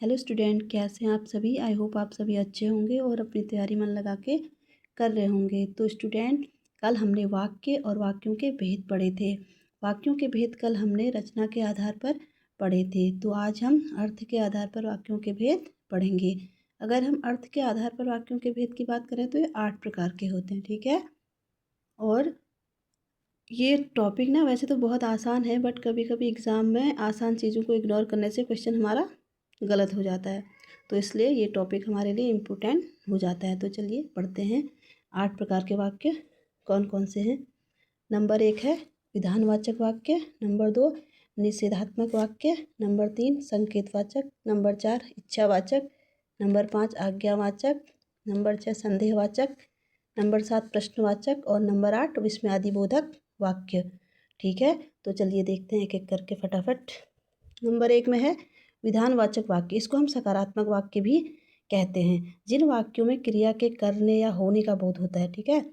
Hello student, कैसे हैं आप सभी। आई होप आप सभी अच्छे होंगे और अपनी तैयारी मन लगा के कर रहे होंगे। तो स्टूडेंट, कल हमने वाक्य और वाक्यों के भेद पढ़े थे। वाक्यों के भेद कल हमने रचना के आधार पर पढ़े थे। तो आज हम अर्थ के आधार पर वाक्यों के भेद पढ़ेंगे। अगर हम अर्थ के आधार पर वाक्यों के भेद की बात करें तो ये 8 प्रकार के होते हैं, ठीक है। और ये टॉपिक ना वैसे तो बहुत आसान है, बट कभी कभी एग्ज़ाम में आसान चीज़ों को इग्नोर करने से क्वेश्चन हमारा गलत हो जाता है। तो इसलिए ये टॉपिक हमारे लिए इम्पोर्टेंट हो जाता है। तो चलिए पढ़ते हैं 8 प्रकार के वाक्य कौन कौन से हैं। नंबर 1 है विधानवाचक वाक्य, नंबर 2 निषेधात्मक वाक्य, नंबर 3 संकेतवाचक, नंबर 4 इच्छावाचक, नंबर 5 आज्ञावाचक, नंबर 6 संदेहवाचक, नंबर 7 प्रश्नवाचक और नंबर 8 विस्मयादिबोधक वाक्य। ठीक है, तो चलिए देखते हैं एक एक करके फटाफट। नंबर 1 में है विधानवाचक वाक्य। इसको हम सकारात्मक वाक्य भी कहते हैं, जिन वाक्यों में क्रिया के करने या होने का बोध होता है। ठीक है,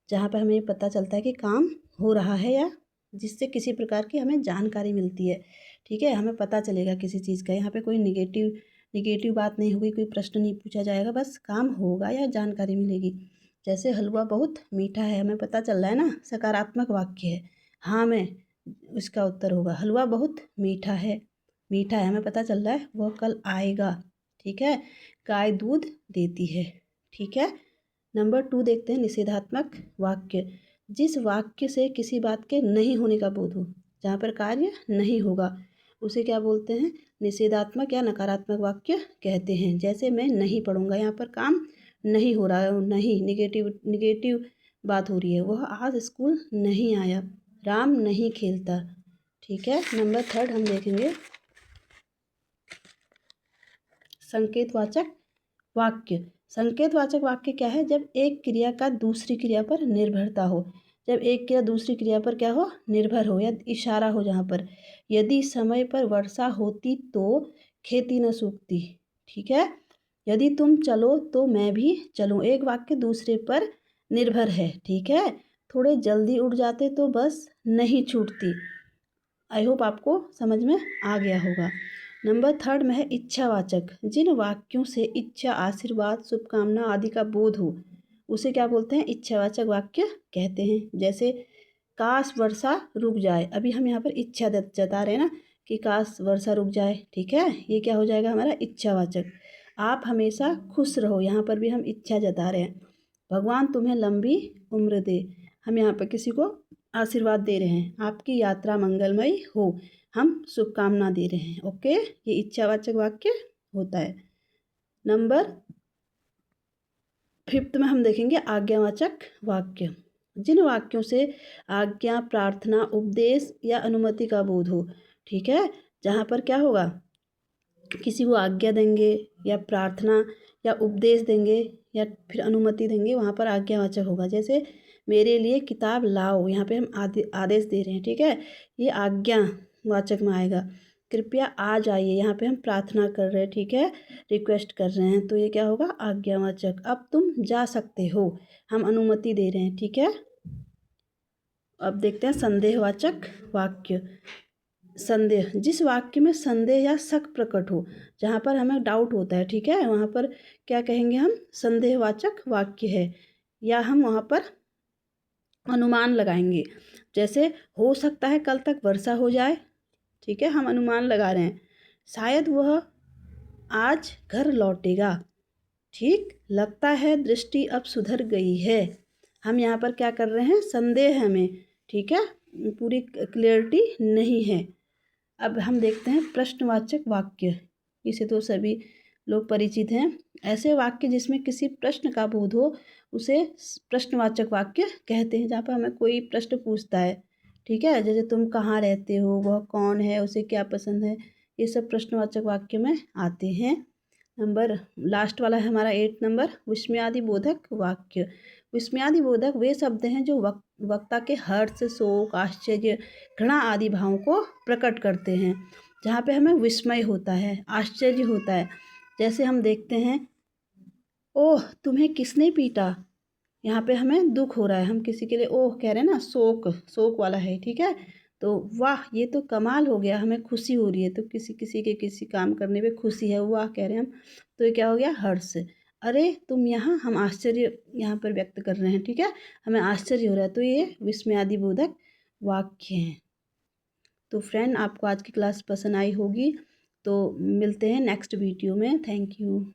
जहाँ पर हमें पता चलता है कि काम हो रहा है या जिससे किसी प्रकार की हमें जानकारी मिलती है। ठीक है, हमें पता चलेगा किसी चीज़ का। यहाँ पे कोई निगेटिव बात नहीं होगी, कोई प्रश्न नहीं पूछा जाएगा, बस काम होगा या जानकारी मिलेगी। जैसे हलवा बहुत मीठा है, हमें पता चल रहा है ना, सकारात्मक वाक्य है। हाँ में इसका उत्तर होगा हलवा बहुत मीठा है। मीठा है, हमें पता चल रहा है वह कल आएगा। ठीक है, गाय दूध देती है। ठीक है, नंबर 2 देखते हैं निषेधात्मक वाक्य। जिस वाक्य से किसी बात के नहीं होने का बोध हो, जहाँ पर कार्य नहीं होगा, उसे क्या बोलते हैं, निषेधात्मक या नकारात्मक वाक्य कहते हैं। जैसे मैं नहीं पढ़ूंगा, यहाँ पर काम नहीं हो रहा है, नहीं निगेटिव बात हो रही है। वह आज स्कूल नहीं आया, राम नहीं खेलता। ठीक है, नंबर 3 हम देखेंगे संकेतवाचक वाक्य। संकेतवाचक वाक्य क्या है, जब एक क्रिया का दूसरी क्रिया पर निर्भरता हो। जब एक क्रिया दूसरी क्रिया पर क्या हो, निर्भर हो या इशारा हो। जहाँ पर यदि समय पर वर्षा होती तो खेती न सूखती। ठीक है, यदि तुम चलो तो मैं भी चलूँ। एक वाक्य दूसरे पर निर्भर है। ठीक है, थोड़े जल्दी उठ जाते तो बस नहीं छूटती। आई होप आपको समझ में आ गया होगा। नंबर 3 में है इच्छावाचक। जिन वाक्यों से इच्छा, आशीर्वाद, शुभकामना आदि का बोध हो, उसे क्या बोलते हैं, इच्छावाचक वाक्य कहते हैं। जैसे काश वर्षा रुक जाए, अभी हम यहाँ पर इच्छा जता रहे हैं ना कि काश वर्षा रुक जाए। ठीक है, ये क्या हो जाएगा हमारा इच्छावाचक। आप हमेशा खुश रहो, यहाँ पर भी हम इच्छा जता रहे हैं। भगवान तुम्हें लंबी उम्र दे, हम यहाँ पर किसी को आशीर्वाद दे रहे हैं। आपकी यात्रा मंगलमयी हो, हम शुभकामना दे रहे हैं। ओके, ये इच्छावाचक वाक्य होता है। नंबर 5 में हम देखेंगे आज्ञावाचक वाक्य। जिन वाक्यों से आज्ञा, प्रार्थना, उपदेश या अनुमति का बोध हो। ठीक है, जहाँ पर क्या होगा, किसी को आज्ञा देंगे या प्रार्थना या उपदेश देंगे या फिर अनुमति देंगे, वहाँ पर आज्ञावाचक होगा। जैसे मेरे लिए किताब लाओ, यहाँ पे हम आदेश दे रहे हैं। ठीक है, ये आज्ञावाचक में आएगा। कृपया आ जाइए, यहाँ पे हम प्रार्थना कर रहे हैं। ठीक है, रिक्वेस्ट कर रहे हैं, तो ये क्या होगा, आज्ञावाचक। अब तुम जा सकते हो, हम अनुमति दे रहे हैं। ठीक है, अब देखते हैं संदेहवाचक वाक्य। संदेह, जिस वाक्य में संदेह या शक प्रकट हो, जहाँ पर हमें डाउट होता है। ठीक है, वहाँ पर क्या कहेंगे हम, संदेहवाचक वाक्य है। या हम वहाँ पर अनुमान लगाएंगे। जैसे हो सकता है कल तक वर्षा हो जाए। ठीक है, हम अनुमान लगा रहे हैं, शायद वह आज घर लौटेगा। ठीक, लगता है दृष्टि अब सुधर गई है। हम यहाँ पर क्या कर रहे हैं, संदेह है हमें। ठीक है, पूरी क्लियरिटी नहीं है। अब हम देखते हैं प्रश्नवाचक वाक्य। इसे तो सभी लोग परिचित हैं। ऐसे वाक्य जिसमें किसी प्रश्न का बोध हो, उसे प्रश्नवाचक वाक्य कहते हैं। जहाँ पर हमें कोई प्रश्न पूछता है। ठीक है, जैसे तुम कहाँ रहते हो, वह कौन है, उसे क्या पसंद है, ये सब प्रश्नवाचक वाक्य में आते हैं। नंबर लास्ट वाला है हमारा 8 नंबर, विस्मयादिबोधक वाक्य। विस्मयादिबोधक वे शब्द हैं जो वक्ता के हर्ष, शोक, आश्चर्य, घृणा आदि भावों को प्रकट करते हैं। जहाँ पे हमें विस्मय होता है, आश्चर्य होता है। जैसे हम देखते हैं, ओह तुम्हें किसने पीटा, यहाँ पे हमें दुख हो रहा है, हम किसी के लिए ओह कह रहे हैं ना, शोक वाला है। ठीक है, तो वाह ये तो कमाल हो गया, हमें खुशी हो रही है। तो किसी किसी के किसी काम करने पे खुशी है, वाह कह रहे हैं हम। तो ये क्या हो गया, हर्ष। अरे तुम यहाँ, हम आश्चर्य यहाँ पर व्यक्त कर रहे हैं, ठीक है, हमें आश्चर्य हो रहा है। तो ये विस्मयादिबोधक वाक्य हैं। तो फ्रेंड आपको आज की क्लास पसंद आई होगी, तो मिलते हैं नेक्स्ट वीडियो में। Thank you.